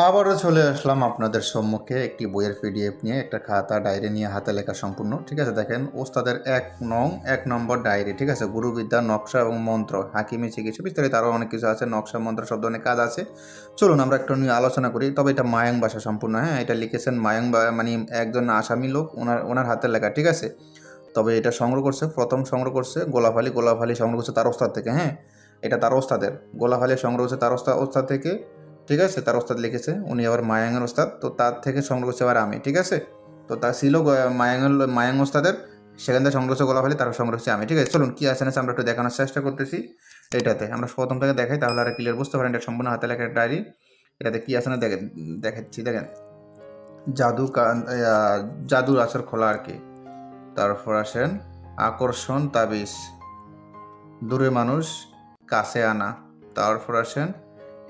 আবারও চলে আসলাম আপনাদের সম্মুখে একটি বইয়ের পিডিএফ নিয়ে, একটা খাতা ডায়েরি নিয়ে, হাতে লেখা সম্পূর্ণ। ঠিক আছে, দেখেন ওস্তাদের 1 নম্বর ডায়েরি। ঠিক আছে, গুরুবিদ্যা, নকশা এবং মন্ত্র, হাকিমি, চিকিৎসা, বিস্তারিত আরও অনেক কিছু আছে। নকশা, মন্ত্র, সব ধরনের কাজ আছে। চলুন আমরা একটু নিয়ে আলোচনা করি। তবে এটা মায়াং ভাষা সম্পূর্ণ। হ্যাঁ, এটা লিখেছেন মায়াং, মানে একজন আসামি লোক, ওনার হাতে লেখা। ঠিক আছে, তবে এটা প্রথম সংগ্রহ করছে গোলাপ আলী সংগ্রহ করছে তার ওস্তাদ থেকে। হ্যাঁ, এটা তার ওস্তাদের। গোলাপ আলী সংগ্রহ করছে তার ওস্তাদ থেকে। ঠিক আছে, তার ওস্তাদ লিখেছে, উনি আবার মায়াংয়ের ওস্তাদ, তো তার থেকে সংগ্রহ করছে আবার আমি। ঠিক আছে, তো তার ছিল মায়াং ওস্তাদের, সেখান থেকে সংগ্রহ করছে গোলাপ আলী, তার সংগ্রহ করছে আমি। ঠিক আছে, চলুন কী আছে না আমরা একটু দেখানোর চেষ্টা করতেছি। এটাতে আমরা প্রথম থেকে দেখাই, তাহলে আর ক্লিয়ার বুঝতে পারেন। এটা সম্পূর্ণ হাতে লেখা ডায়েরি। এটাতে কী আছে না দেখাচ্ছি। দেখেন, জাদুর আসর খোলা আর কি। তারপর আসেন আকর্ষণ তাবিজ, দূরে মানুষ কাছে আনা। তারপর আসেন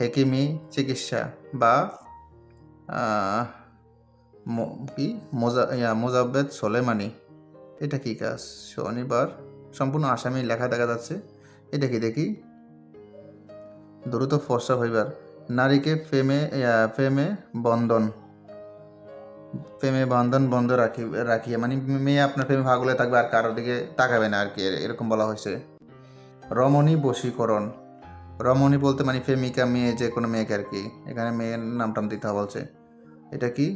হেকিমি চিকিৎসা বা কি মোজাব্বেদ সোলেমানি। এটা কি কাজ? শনিবার, সম্পূর্ণ আসামি লেখা দেখা যাচ্ছে। এটা কি দেখি? দ্রুত ফর্সা হইবার, নারীকে প্রেমে বন্ধন, বন্ধ রাখিয়ে, মানে মেয়ে আপনার প্রেমে ভাগলে থাকবে আর কারোর দিকে তাকাবে না আর কি, এরকম বলা হয়েছে। রমণী বশীকরণ, রমণী বলতে মানে প্রেমিকা, মেয়ে, যে কোনো মেয়েকে আর কি, এখানে মেয়ের নামটাম দিতে বলছে। এটা কি?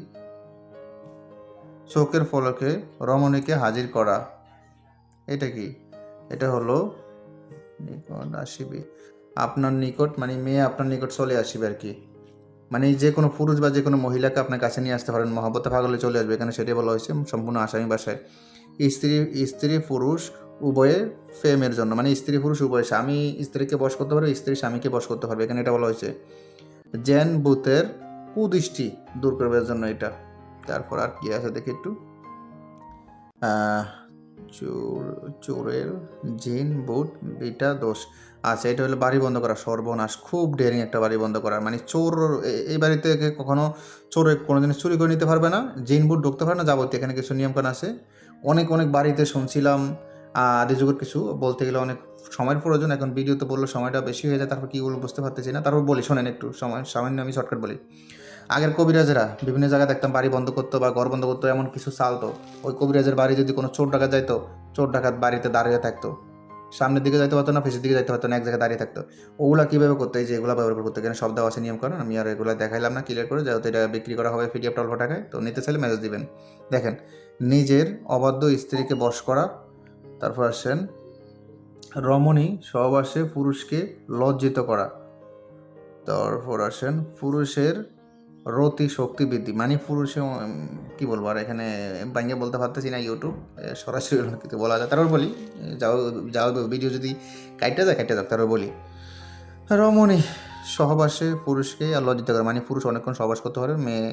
চোখের ফলকে রমণীকে হাজির করা। এটা কি? এটা হলো নিকট আসিবে, আপনার নিকট, মানে মেয়ে আপনার নিকট চলে আসিবে আর কি, মানে যে কোনো পুরুষ বা যে কোনো মহিলাকে আপনার কাছে নিয়ে আসতে পারেন, মহব্বতে পাগলে চলে আসবে, এখানে সেটাই বলা হয়েছে সম্পূর্ণ আসামি ভাষায়। স্ত্রী পুরুষ উভয়ে প্রেমের জন্য, মানে স্ত্রী পুরুষ উভয়ে, স্বামী স্ত্রীকে বশ করতে পারবে, স্ত্রী স্বামীকে বশ করতে পারবে, এখানে এটা বলা হয়েছে। জেন ভূতের কুদৃষ্টি দূর করবার জন্য এটা। তারপর আর কি আছে দেখি একটু। চোরের জিন ভূত বিটা দোষ। আচ্ছা, এটা হলো বাড়ি বন্ধ করা, সর্বনাশ, খুব ডেরিং একটা বাড়ি বন্ধ করা, মানে চোর এই বাড়িতে কখনো চোরে কোনোদিন চুরি করে নিতে পারবে না, জিন ভূত ঢুকতে পারে না, যাবতীয় এখানে কিছু নিয়মকানুন আছে। অনেক বাড়িতে শুনছিলাম, আদি যুগের কিছু বলতে গেলে অনেক সময়ের প্রয়োজন, এখন ভিডিওতে বললে সময়টা বেশি হয়ে যায়, তারপর কী বলবো বুঝতে পারতেছি না, তারপর বলি, শোনেন একটু, সামান্য আমি শর্টকাট বলি। আগের কবিরাজেরা বিভিন্ন জায়গায় দেখতাম বাড়ি বন্ধ করতো বা ঘর বন্ধ করতো, এমন কিছু চালতো। ওই কবিরাজের বাড়ি যদি কোনো চোর ডাকাত যাইতো, চোর ডাকাত বাড়িতে দাঁড়িয়ে থাকতো, সামনের দিকে যাইতে পারতো না, পেছনের দিকে যাইতে পারতো না, এক জায়গায় দাঁড়িয়ে থাকতো। ওগুলা কীভাবে করতো? এই যে এগুলো ব্যবহার করতে, এখানে সব দেওয়া আছে নিয়ম কারণ, আমি আর এগুলো দেখাইলাম না, ক্লিয়ার করে, যেহেতু এটা বিক্রি করা হবে পিডিএফ অল্প টাকায়, তো নিতে চাইলে মেসেজ দিবেন। দেখেন, নিজের অবাধ্য স্ত্রীকে বশ করা। তারপর আসেন রমণী সহবাসে পুরুষকে লজ্জিত করা। তারপর আসেন পুরুষের রতি শক্তি বৃদ্ধি, মানে পুরুষে কী বলবো, আর এখানে বাংলা বলতে পারতেছি না, ইউটিউব সরাসরি কিছু বলা যায়, তারপর বলি, যাও যাও ভিডিও যদি কাইটা যাক তারপর বলি। রমণী সহবাসে পুরুষকে আর লজ্জিত করে, মানে পুরুষ অনেকক্ষণ সহবাস করতে পারবে, মেয়ে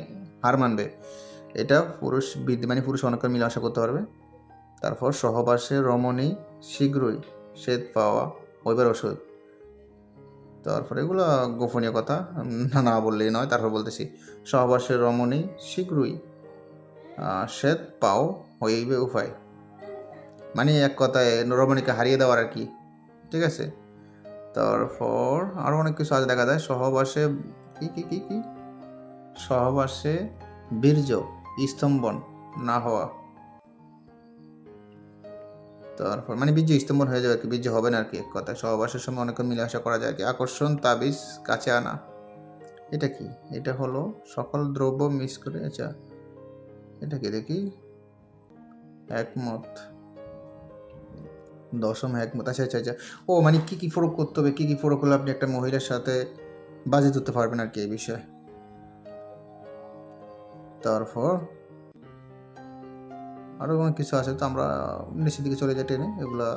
হার মানবে, এটা পুরুষ বৃদ্ধি, মানে পুরুষ অনেকক্ষণ মিলামেশা করতে পারবে। তারপর সহবাসে রমণী শীঘ্রই শ্বেত পাওয়া ওইবার ওষুধ। তারপরে এগুলো গোপনীয় কথা, না বললেই নয়, তারপর বলতেছি। সহবাসের রমণী শীঘ্রই শ্বেত পাও হইবে উপায়, মানে এক কথায় রমণীকে হারিয়ে দেওয়ার আর কি। ঠিক আছে, তারপর আরও অনেক কিছু আজ দেখা যায়। সহবাসে কি সহবাসে বীর্য স্তম্ভন না হওয়া। তারপর মানে বীর্য স্তম্ভন হয়ে যাবে আর কি, বীর্য হবে না আর কি, এক কথায় সহবাসের সময় অনেকক্ষণ মিলামেশা করা যায় আর কি। আকর্ষণ তাবিজ কাছে আনা। এটা কি? এটা হলো সকল দ্রব্য মিক্স করে, আচ্ছা এটা কি দেখি, একমত, দশম একমত, আচ্ছা। ও মানে কী প্রয়োগ করতে হবে, কী প্রয়োগ করলে আপনি একটা মহিলার সাথে বাজি ধরতে পারবেন আর কি, এই বিষয়ে। তারপর আরও অনেক কিছু আছে, তো আমরা নিচের দিকে চলে যাই টেনে, এগুলা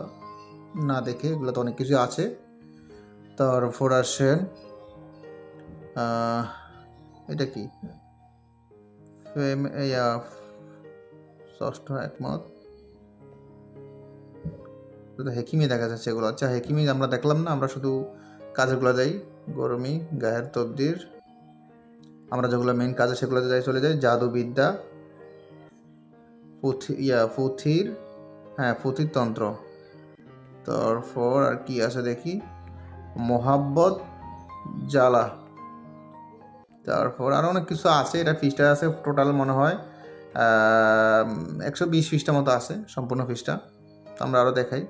না দেখে, এগুলো তো অনেক কিছু আছে। তারপর আসেন এটা কি, ষষ্ঠ একমত, শুধু হেকিমি দেখা যাচ্ছে এগুলো। আচ্ছা, হেকিমি আমরা দেখলাম না, আমরা শুধু কাজেগুলো যাই, গরমি গায়ের তবদির, আমরা যেগুলো মেন কাজে সেগুলোতে চলে যাই। জাদুবিদ্যা, পুথির তন্ত্র। তারপর আর কি আছে দেখি, মোহাব্বত জ্বালা, তারপর আরও অনেক কিছু আছে, এটা ফিসটা আছে টোটাল মনে হয় 120 পৃষ্ঠা মতো আছে সম্পূর্ণ ফিসটা। তো আমরা আরও দেখাই,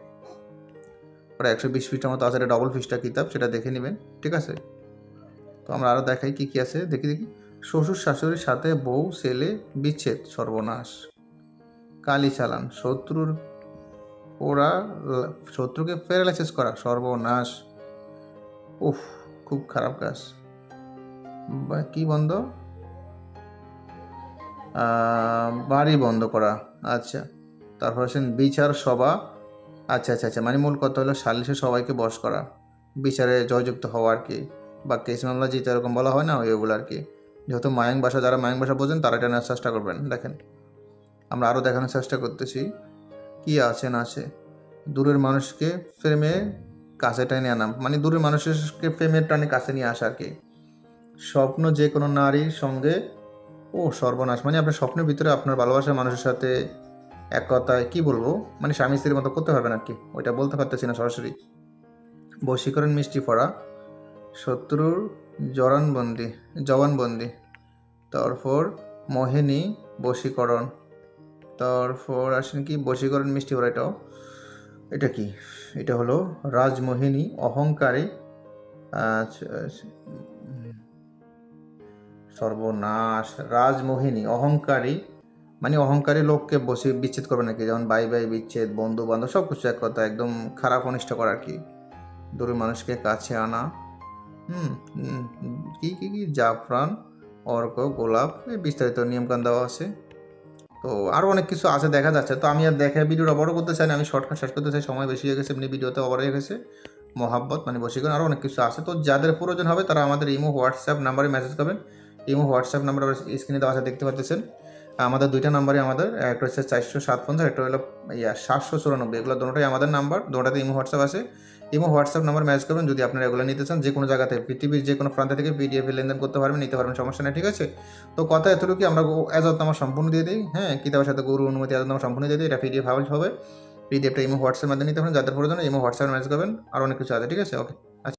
ওটা 120 পৃষ্ঠা মতো আছে, এটা ডবল ফিসটা কিতাব, সেটা দেখে নেবেন, ঠিক আছে। তো আমরা আরও দেখাই কী কী আছে, দেখি শ্বশুর শাশুড়ির সাথে বউ ছেলে বিচ্ছেদ সর্বনাশ, কালি চালান, শত্রুকে প্যারালাইসিস করা সর্বনাশ, উফ খুব খারাপ কাজ। কি বন্ধ, বাড়ি বন্ধ করা, আচ্ছা। তারপর আছেন বিচার সভা, আচ্ছা, মানে মূল কথা হলো সালিশে সবাইকে বশ করা, বিচারে জয়যুক্ত হওয়া আর কি, বা কেস মামলা জিতে এরকম বলা হয় না, ওইগুলো আর কি। যেহেতু যারা মায়াং ভাষা বোঝেন তারা এটা নেওয়ার চেষ্টা করবেন। দেখেন আমরা আরও দেখানোর চেষ্টা করতেছি কি আছে না আছে। দূরের মানুষকে প্রেমে কাছে টেনে আনা, মানে দূরের মানুষকে প্রেমের টানে কাছে নিয়ে আসা আর কি। স্বপ্ন যে কোনো নারীর সঙ্গে, ও সর্বনাশ, মানে আপনার স্বপ্নের ভিতরে আপনার ভালোবাসার মানুষের সাথে এক কথায় কী বলবো, মানে স্বামী স্ত্রীর মতো করতে পারবেন আর কি, ওইটা বলতে পারতেছি না সরাসরি। বশীকরণ মিষ্টি পড়া, শত্রুর জবানবন্দি, তারপর মোহিনী বশীকরণ, তারপর আসেন কি বশীকরণ মিষ্টি পড়া, এটা কি, এটা হলো রাজমোহিনী অহংকারী, সর্বনাশ, রাজমোহিনী অহংকারী, মানে অহংকারী লোককে বিচ্ছেদ করবে নাকি, যেমন ভাই বিচ্ছেদ, বন্ধু বান্ধব সব কিছু এক কথা একদম খারাপ অনিষ্ট করা আর কি। দূরের মানুষকে কাছে আনা, কি জাফরান, অর্ক, গোলাপ, এই বিস্তারিত নিয়মকানুন দেওয়া আছে। তো আরও অনেক কিছু আছে দেখা যাচ্ছে, তো আমি আর দেখে ভিডিওটা বড় করতে চাই না, আমি শর্টকাট শেষ করতে চাই, সময় বেশি হয়ে গেছে, এমনি ভিডিওতে ওভার হয়ে গেছে। মহাব্বত মানে বশীকরণ, আরও অনেক কিছু আছে। তো যাদের প্রয়োজন হবে তারা আমাদের ইমো হোয়াটসঅ্যাপ নাম্বারে মেসেজ করবেন। ইমো হোয়াটসঅ্যাপ নাম্বার স্ক্রিনে দেওয়া আছে, দেখতে পাচ্ছেন। আমাদের দুইটা নাম্বারে, আমাদের একটা হচ্ছে 457, একটা হলো 794, এগুলো দুটোটাই আমাদের নাম্বার, দুটোতে ইমো হোয়াটসঅ্যাপ আছে। ইমো হোয়াটসঅ্যাপ নাম্বার ম্যাচ করবেন। যদি আপনারা এগুলো নিতে চান, যে কোনো জায়গাতে পৃথিবীর যে কোনো প্রান্ত থেকে পিডিএফ লেনদেন করতে পারবেন, নিতে পারবেন, সমস্যা নেই, ঠিক আছে। তো কথা এতটুকু, আমরা এজাজতনামা সম্পূর্ণ দিয়ে দিই, হ্যাঁ, কিতাবের সাথে গরু অনুমতি এজাজতনামা সম্পূর্ণ দিয়ে দিই, এটা পিডিএফ হবে। পিডিএফটা ইমো হোয়াটসঅ্যাপ মাধ্যমে নিতে পারেন, যাদের প্রয়োজন ইমো হোয়াটসঅ্যাপ ম্যাচ করবেন, আর অনেক কিছু আছে, ঠিক আছে, ওকে।